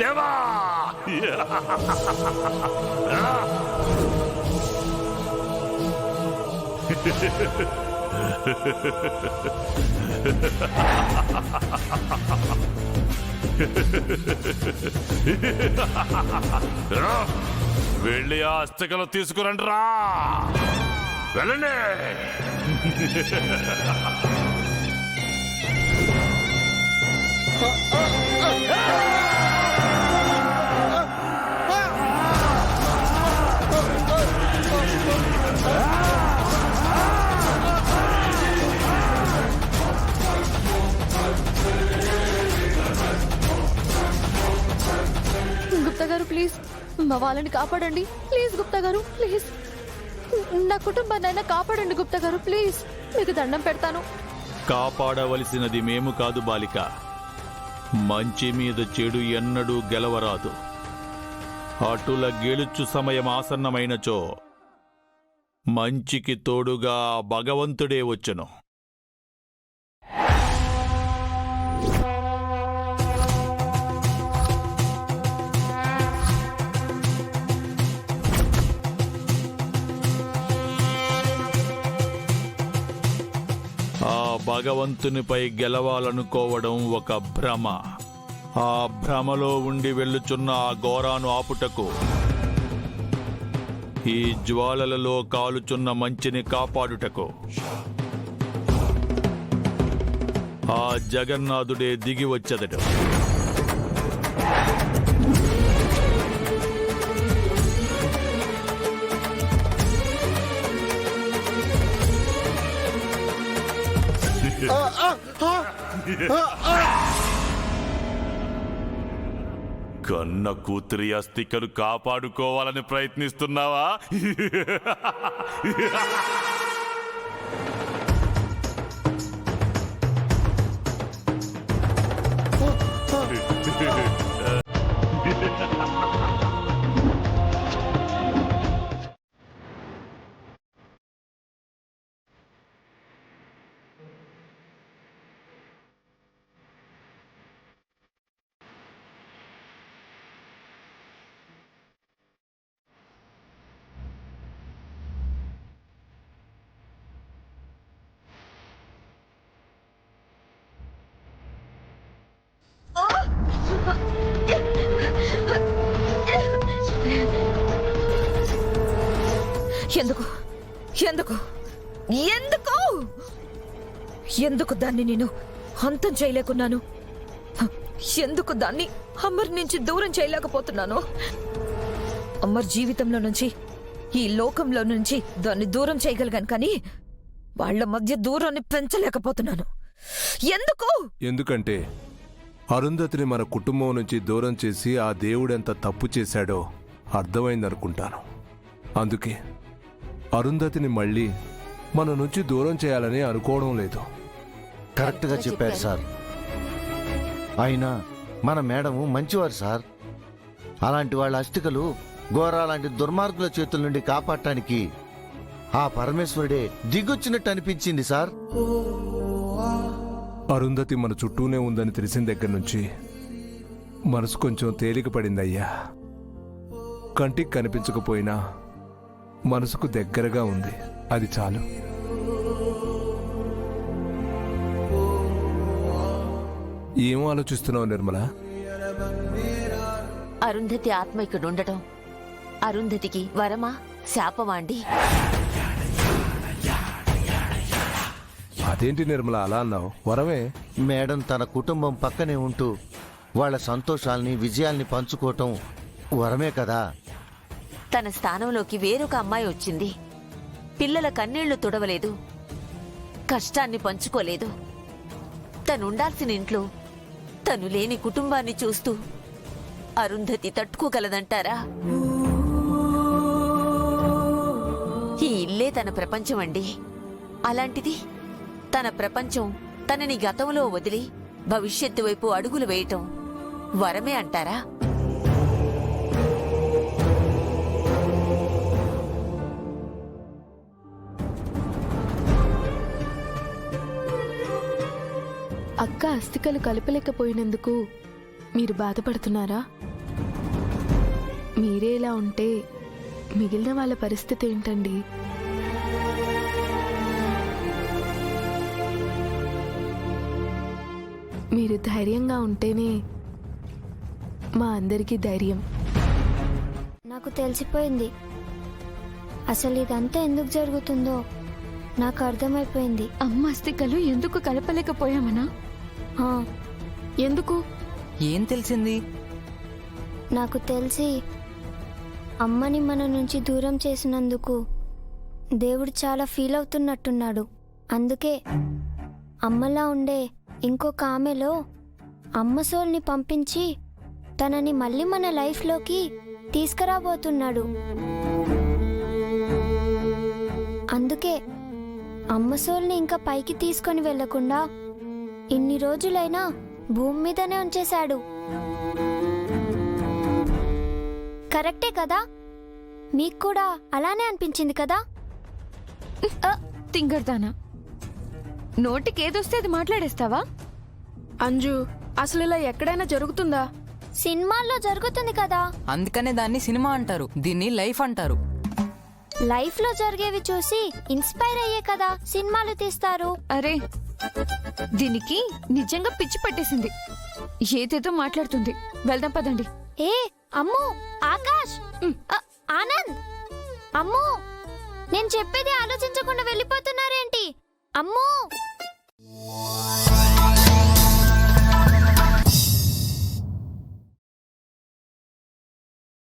దేవా వెళ్ళి ఆ అస్తికలు తీసుకురండి రా. వెళ్ళండి. గుప్తా గారు ప్లీజ్ మా వాళ్ళని కాపాడండి. ప్లీజ్ గుప్తా గారు ప్లీజ్ నా కుటుంబాన్నైనా కాపాడండి గుప్తా గారు ప్లీజ్. మీకు దండం పెడతాను. కాపాడవలసినది మేము కాదు బాలిక. మంచి మీద చెడు ఎన్నడూ గెలవరాదు. అటుల గెలుచు సమయం ఆసన్నమైనచో మంచికి తోడుగా భగవంతుడే వచ్చును. ఆ భగవంతునిపై గెలవాలనుకోవడం ఒక భ్రమ. ఆ భ్రమలో ఉండి వెళ్ళుచున్న ఆ ఘోరాను ఆపుటకు ఈ జ్వాలలలో కాలుచున్న మంచిని కాపాడుటకు ఆ జగన్నాథుడే దిగి వచ్చెదడు. కన్న కూతురి అస్థికలు కాపాడుకోవాలని ప్రయత్నిస్తున్నావా? ఎందుకు ఎందుకు ఎందుకు ఎందుకు దాన్ని నేను అంతం చేయలేకున్నాను? ఎందుకు దాన్ని అమర్ నుంచి దూరం చేయలేకపోతున్నాను? అమర్ జీవితంలో నుంచి, ఈ లోకంలో నుంచి దాన్ని దూరం చేయగలిగాను, కానీ వాళ్ల మధ్య దూరాన్ని పెంచలేకపోతున్నాను. ఎందుకు? ఎందుకంటే అరుంధతిని మన కుటుంబం నుంచి దూరం చేసి ఆ దేవుడెంత తప్పు చేశాడో అర్థమైందనుకుంటాను. అందుకే అరుంధతిని మళ్ళీ మన నుంచి దూరం చేయాలని అనుకోవడం లేదు. కరెక్ట్గా చెప్పారు సార్. అయినా మన మేడము మంచివారు సార్. అలాంటి వాళ్ళ అస్థికలు ఘోరా లాంటి దుర్మార్గుల చేతుల నుండి కాపాడటానికి ఆ పరమేశ్వరుడే దిగొచ్చినట్టు అనిపించింది సార్. అరుంధతి మన చుట్టూనే ఉందని తెలిసిన దగ్గర నుంచి మనసు కొంచెం తేలిక పడిందయ్యా. కంటికి కనిపించకపోయినా మనసుకు దగ్గరగా ఉంది, అది చాలు. ఏమో ఆలోచిస్తున్నావు నిర్మల? అరుంధతి ఆత్మ ఇక్కడ ఉండటం అరుంధతికి వరమా శాపమా అండి? అదేంటి నిర్మల అలా అన్నావు? వరమే. మేడం తన కుటుంబం పక్కనే ఉంటూ వాళ్ళ సంతోషాల్ని, విజయాల్ని పంచుకోవటం వరమే కదా. తన స్థానంలోకి వేరొక అమ్మాయి వచ్చింది. పిల్లల కన్నీళ్లు తుడవలేదు, కష్టాన్ని పంచుకోలేదు. తనుండాల్సిన ఇంట్లో తను లేని కుటుంబాన్ని చూస్తూ అరుంధతి తట్టుకోగలదంటారా? ఈ ఇల్లే తన ప్రపంచం అండి. అలాంటిది తన ప్రపంచం తనని గతంలో వదిలి భవిష్యత్తు వైపు అడుగులు వేయటం వరమే అంటారా? అక్క అస్థికలు కలపలేకపోయినందుకు మీరు బాధపడుతున్నారా? మీరే ఇలా ఉంటే మిగిలిన వాళ్ళ పరిస్థితి ఏంటండి? మీరు ధైర్యంగా ఉంటేనే మా అందరికీ ధైర్యం. నాకు తెలిసిపోయింది. అసలు ఇదంతా ఎందుకు జరుగుతుందో నాకు అర్థమైపోయింది. అమ్మ అస్థికలు ఎందుకు కలపలేకపోయామనా? హా, ఎందుకు? ఏం తెలిసింది? నాకు తెలిసి అమ్మని మన నుంచి దూరం చేసినందుకు దేవుడు చాలా ఫీల్ అవుతున్నట్టున్నాడు. అందుకే అమ్మలా ఉండే ఇంకొక ఆమెలో అమ్మ సోల్ని పంపించి తనని మళ్ళీ మన లైఫ్లోకి తీసుకురాబోతున్నాడు. అందుకే అమ్మ సోల్ని ఇంకా పైకి తీసుకొని వెళ్లకుండా ఇన్ని రోజులైనా భూమి మీదనే ఉంచేశాడు. కరెక్టే కదా? మీకు కూడా అలానే అనిపించింది కదా? తింగర్దానా, నోటికేదొస్తే అది మాట్లాడేస్తావా? అంజు, అసలు ఇలా ఎక్కడైనా జరుగుతుందా? సినిమాల్లో జరుగుతుంది కదా. అందుకనే దాన్ని సినిమా అంటారు, దీన్ని లైఫ్ అంటారు. లైఫ్ లో జరిగేవి చూసి ఇన్స్పైర్ అయ్యే కదా సినిమాలు తీస్తారు. అరే, దీనికి నిజంగా పిచ్చి పట్టేసింది. ఏదేదో మాట్లాడుతుంది. వెళ్దాం పదండి. ఏ అమ్ము, ఆకాష్, ఆనంద్, అమ్ము, నేను చెప్పేది ఆలోచించకుండా వెళ్ళిపోతున్నారేంటి? అమ్ము.